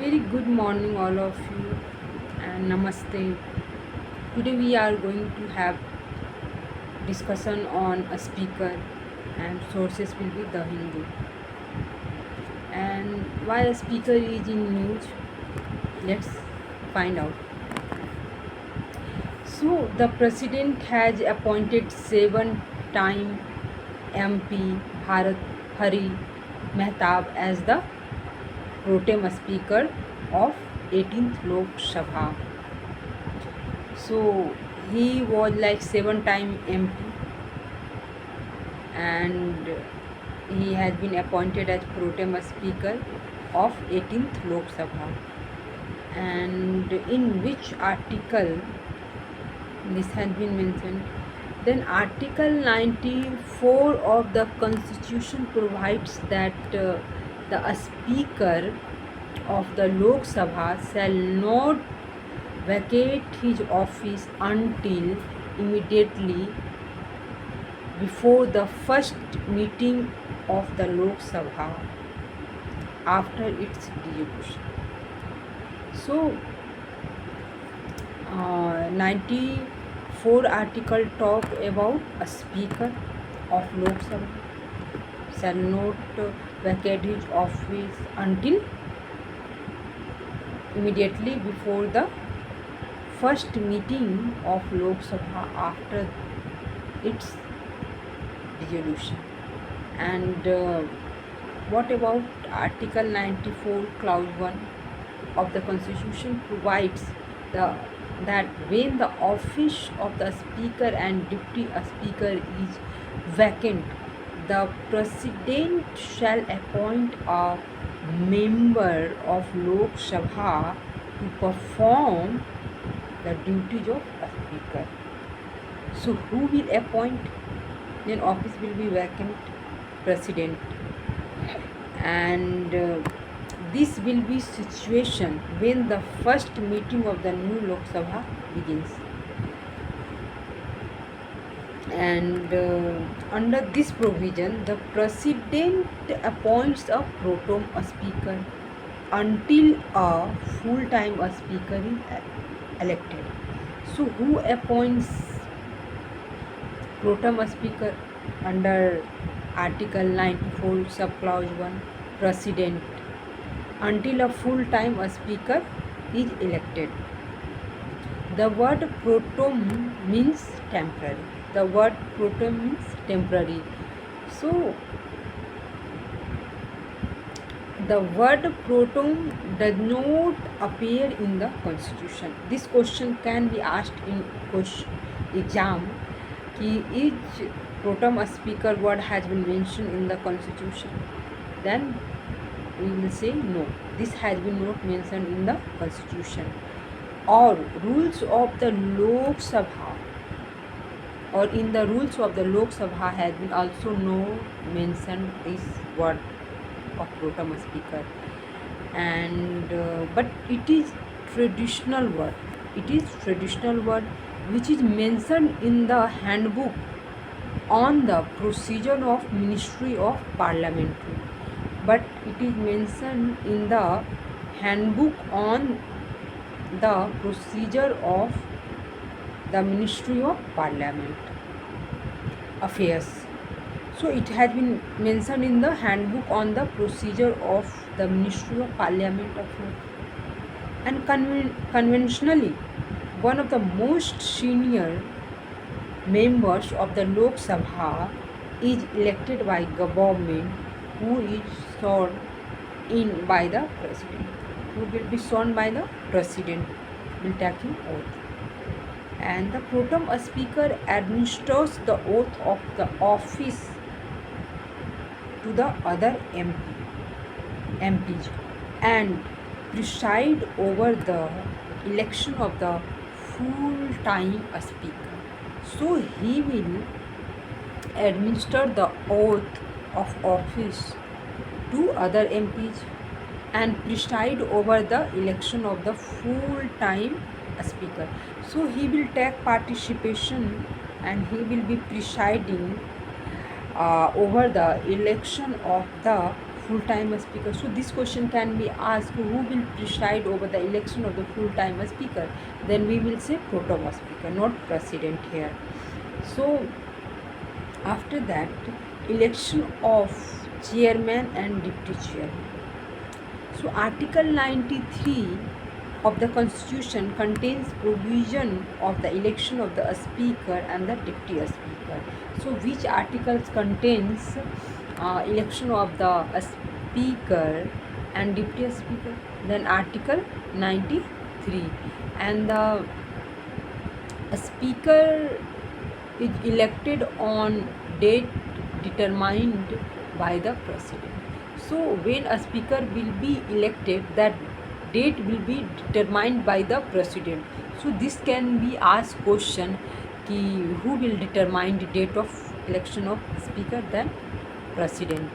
Very good morning, all of you, and namaste. Today we are going to have discussion on a speaker, and sources will be the Hindu. And why a speaker is in news? Let's find out. So the president has appointed 7-time MP Bharat Hari Mehtab as the pro tem speaker of 18th Lok Sabha. So he was like 7-time MP, and he has been appointed as pro tem speaker of 18th Lok Sabha. And in which article this has been mentioned? Then Article 94 of the Constitution provides that the Speaker of the Lok Sabha shall not vacate his office until immediately before the first meeting of the Lok Sabha after its dissolution. So, 94 article talk about a speaker of Lok Sabha shall not vacate his office until immediately before the first meeting of Lok Sabha after its dissolution. And what about Article 94 Clause 1 of the Constitution provides that when the office of the Speaker and Deputy Speaker is vacant, the President shall appoint a member of Lok Sabha to perform the duties of a Speaker. So who will appoint? Then office will be vacant, President. And this will be situation when the first meeting of the new Lok Sabha begins. And under this provision, the President appoints a pro tem speaker until a full-time speaker is elected. So who appoints pro tem speaker under Article 94 subclause 1? President, until a full-time speaker is elected. The word pro tem means temporary. The word pro tem means temporary. So the word pro tem does not appear in the Constitution. This question can be asked in exam. Is pro tem speaker word has been mentioned in the Constitution? Then we will say no, this has been not mentioned in the Constitution. Or rules of the Lok Sabha, or in the rules of the Lok Sabha has been also no mentioned this word of pro tem speaker. And but it is traditional word. It is traditional word which is mentioned in the Handbook on the procedure of Ministry of Parliamentary. But it is mentioned in the Handbook on the procedure of the Ministry of Parliament Affairs. So it has been mentioned in the Handbook on the procedure of the Ministry of Parliament Affairs. And conventionally, one of the most senior members of the Lok Sabha is elected by government, who is sworn in by the President. Who will be sworn by the President, will take an oath. And the pro tem speaker administers the oath of the office to the other MPs and preside over the election of the full-time speaker. So he will administer the oath of office to other MPs and preside over the election of the full-time speaker. So he will take participation and he will be presiding over the election of the full-time speaker. So this question can be asked, who will preside over the election of the full-time speaker? Then we will say protem speaker, not president here. So after that, election of chairman and deputy chairman. So Article 93 of the Constitution contains provision of the election of the speaker and the deputy speaker. So which articles contains election of the speaker and deputy speaker? Then Article 93, and the speaker is elected on date determined by the president. So when a speaker will be elected, that date will be determined by the president. So this can be asked question ki who will determine the date of election of speaker? Then president.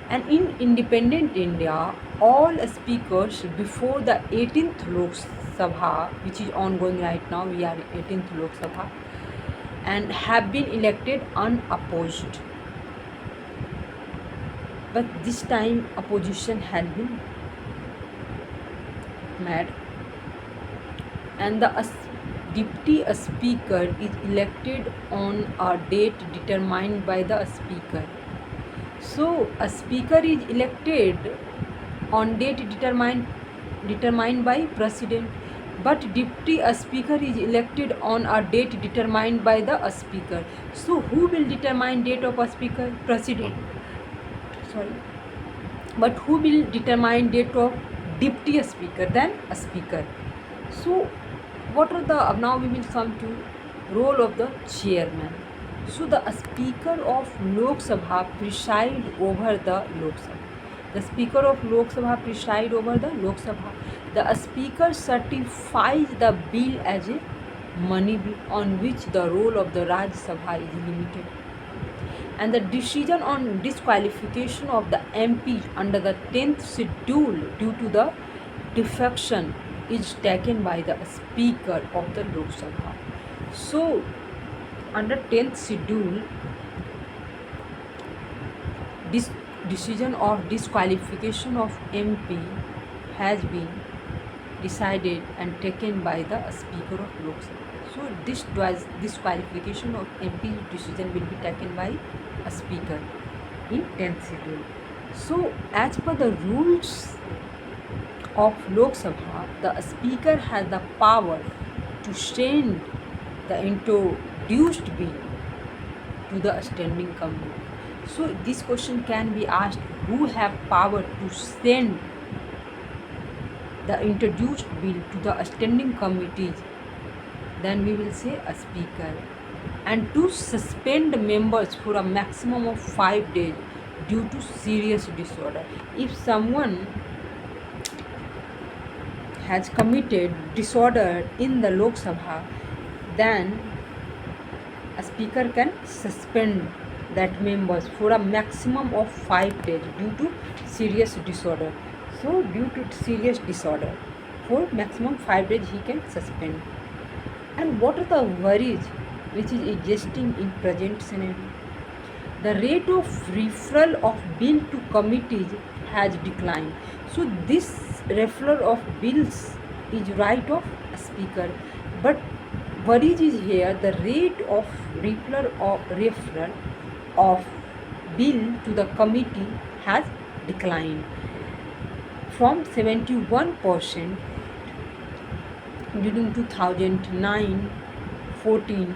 And in independent India, all speakers before the 18th Lok Sabha, which is ongoing right now, we are 18th Lok Sabha, and have been elected unopposed. But this time opposition has been mad, and the deputy speaker is elected on a date determined by the speaker. So a speaker is elected on date determined by president, but deputy speaker is elected on a date determined by the speaker. So who will determine date of a speaker? President. Sorry. But who will determine date of deputy speaker? Then a speaker. So what are the, now we will come to role of the chairman. So the speaker of Lok Sabha preside over the Lok Sabha. The speaker of Lok Sabha preside over the Lok Sabha. The speaker certifies the bill as a money bill, on which the role of the Rajya Sabha is limited. And the decision on disqualification of the MPs under the 10th schedule due to the defection is taken by the speaker of the Lok Sabha. So under 10th schedule, this decision of disqualification of MP has been decided and taken by the speaker of Lok Sabha. So disqualification of MP decision will be taken by a speaker in 10th schedule. So as per the rules of Lok Sabha, the speaker has the power to send the introduced bill to the standing committee. So this question can be asked, who have power to send the introduced bill to the standing committees? Then we will say a speaker. And to suspend members for a maximum of 5 days due to serious disorder. If someone has committed disorder in the Lok Sabha, then a speaker can suspend that members for a maximum of 5 days due to serious disorder. So due to serious disorder, for maximum 5 days he can suspend. And what are the worries which is existing in present scenario? The rate of referral of bill to committees has declined. So this referral of bills is right of a speaker, but worries is here, the rate of referral of bill to the committee has declined from 71% during 2009-14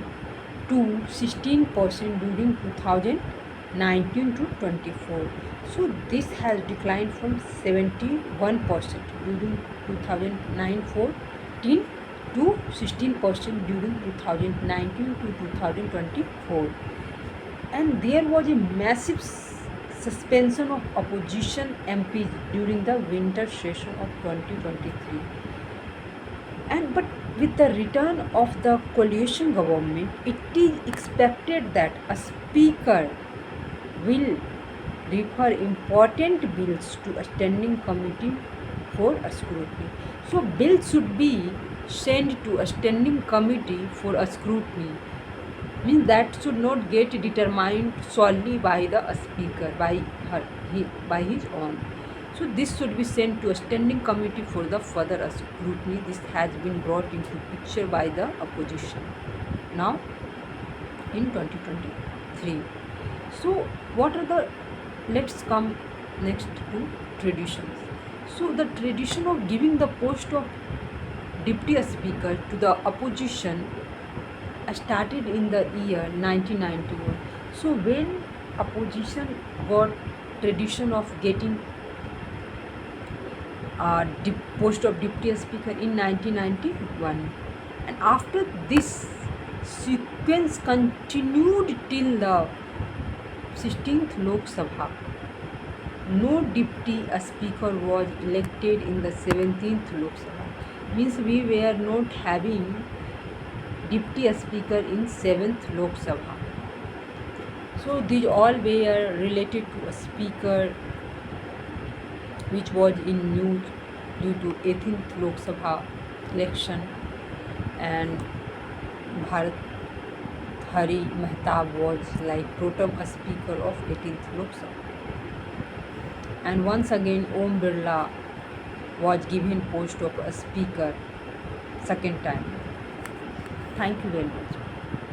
to 16% during 2019 to 24. So this has declined from 71% during 2009-14 to 16% during 2019 to 2024. And there was a massive suspension of opposition MPs during the winter session of 2023. But with the return of the coalition government, it is expected that a speaker will refer important bills to a standing committee for a scrutiny. So bills should be sent to a standing committee for a scrutiny. means that should not get determined solely by the speaker, by his own. So this should be sent to a standing committee for the further scrutiny. This has been brought into picture by the opposition now in 2023. So what are the, let's come next to traditions. So the tradition of giving the post of deputy speaker to the opposition started in the year 1991. So when opposition got tradition of getting post of deputy speaker in 1991, and after this sequence continued till the 16th Lok Sabha. No deputy speaker was elected in the 17th Lok Sabha. Means we were not having deputy speaker in 7th Lok Sabha. So these all were related to a speaker which was in news due to 18th Lok Sabha election, and Bharat Hari Mehtab was like protem speaker of 18th Lok Sabha. And once again Om Birla was given post of a speaker second time. Thank you very much.